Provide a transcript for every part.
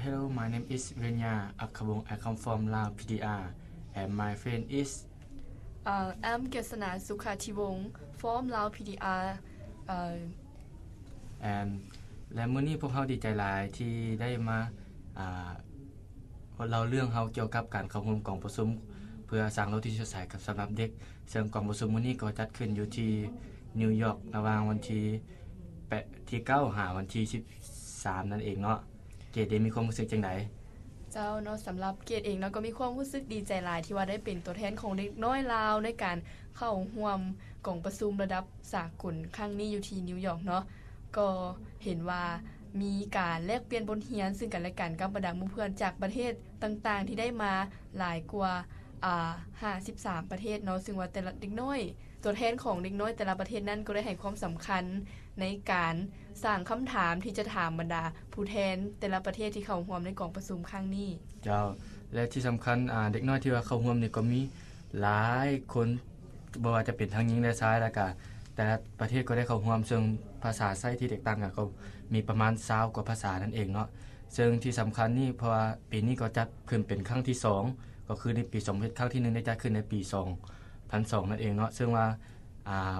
Hello, my name is Renya Akhabong. I come from Lao PDR, and my friend is I'm Gesana Sukhativong from Lao PDR. And และมื้อนี้พวกเฮาดีใจหลายที่ได้มาเล่าเรื่องเฮาเกี่ยวกับการเข้าร่วมกองประชุมเพื่อสร้างโลกที่สดใสกับสำหรับเด็กซึ่งกองประชุมมื้อนี้ก็จัดขึ้นอยู่ที่นิวยอร์กระหว่างวันที่9หาวันที่13นั่นเองเนาะเกดได้มีความรู้สึกจังได๋เจ้าเนาะสำหรับเกดเองเนาะก็มีความรู้สึกดีใจหลายที่ว่าได้เป็นตัวแทนของเด็กน้อยลาวในการเข้าร่วมกองประชุมระดับสากลครั้งนี้อยู่ที่นิวยอร์กเนาะก็เห็นว่ามีการแลกเปลี่ยนบทเรียนซึ่งกันและกันกับบรรดาหมู่เพื่อนจากประเทศต่างๆที่ได้มาหลายกว่า53ประเทศเนาะซึ่งว่าแต่ละเด็กน้อยตัวแทนของเด็กน้อยแต่ละประเทศนั้นก็ได้ให้ความสำคัญในการสร้างคำถามที่จะถามบรรดาผู้แทนแต่ละประเทศที่เข้าร่วมในกองประชุมครั้งนี้เจ้าและที่สำคัญเด็กน้อยที่ว่าเข้าร่วมนี่ก็มีหลายคนบ่ว่าจะเป็นทั้งหญิงและชายแล้วก็แต่ละประเทศก็ได้เข้าร่วมซึ่งภาษาไทยที่แตกต่างกันก็มีประมาณ20กว่าภาษานั่นเองเนาะซึ่งที่สำคัญนี่เพราะว่าปีนี้ก็จัดขึ้นเป็นครั้งที่2ก็คือในปี2000ครั้งที่1ได้จัดขึ้นในปี2002นั่นเองเนาะซึ่งว่า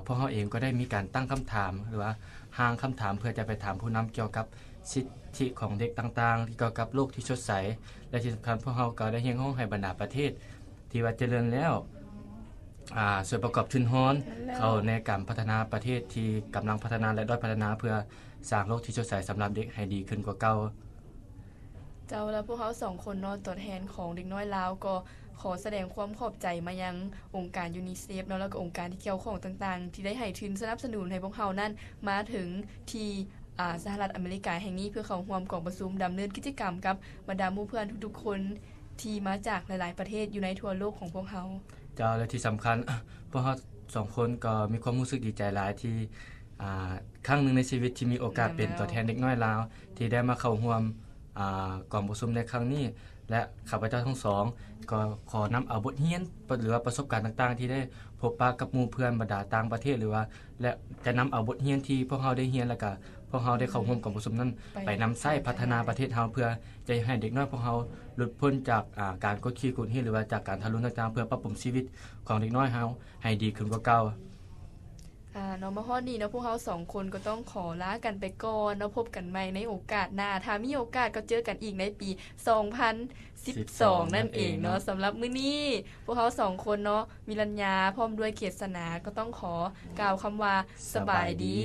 พวกเฮาเองก็ได้มีการตั้งคำถามหรือว่าหางคำถามเพื่อจะไปถามผู้นำเกี่ยวกับสิทธิของเด็กต่างๆที่เกี่ยวกับโลกที่สดใสและที่สำคัญพวกเฮาก็ได้เรียกร้องให้บรรดาประเทศที่ว่าเจริญแล้วส่วนประกอบทุนฮ้อนเข้าในการพัฒนาประเทศที่กำลังพัฒนาและด้อยพัฒนาเพื่อสร้างโลกที่สดใสสำหรับเด็กให้ดีขึ้นกว่าเก่าเจ้าและพวกเฮา2คนเนาะตัวแทนของเด็กน้อยลาวก็ขอแสดงความขอบใจมายังองค์การยูนิเซฟเนาะแล้วก็องค์การที่เกี่ยวข้องต่างๆที่ได้ให้ทุนสนับสนุนให้พวกเฮานั้นมาถึงที่สหรัฐอเมริกาแห่งนี้เพื่อเข้าร่วมกองประชุมดำเนินกิจกรรมกับบรรดาหมู่เพื่อนทุกๆคนที่มาจากหลายๆประเทศอยู่ในทั่วโลกของพวกเฮาเจ้าและที่สำคัญพวกเฮา2คนก็มีความรู้สึกดีใจหลายที่ครั้งนึงในชีวิตที่มีโอกาสเป็นตัวแทนเด็กน้อยลาวที่ได้มาเข้าร่วมกองประชุมในครั้งนี้และข้าพเจ้าทั้งสองก็ขอนำเอาบทเรียนหรือว่าประสบการณ์ต่างๆที่ได้พบปะกับหมู่เพื่อนบรรดาต่างประเทศหรือว่าและจะนำเอาบทเรียนที่พวกเฮาได้เรียนแล้วก็พวกเฮาได้เข้าร่วมกองประชุมนั้นไปนำใช้พัฒนาประเทศเฮาเพื่อจะให้เด็กน้อยพวกเฮาหลุดพ้นจากการกดขี่กดหิ้นหรือว่าจากการทารุณต่างๆเพื่อปรับปรุงชีวิตของเด็กน้อยเฮาให้ดีขึ้นกว่าเก่าเนาะมาฮอดนี้เนาะพวกเฮา2คนก็ต้องขอลากันไปก่อนเนาะพบกันใหม่ในโอกาสหน้าถ้ามีโอกาสก็เจอกันอีกในปี2012นั่นเองเนาะสำหรับมื้อนี้พวกเฮา2คนเนาะมิรัญญาพร้อมด้วยเกษนาก็ต้องขอกล่าวคำว่าสบายดี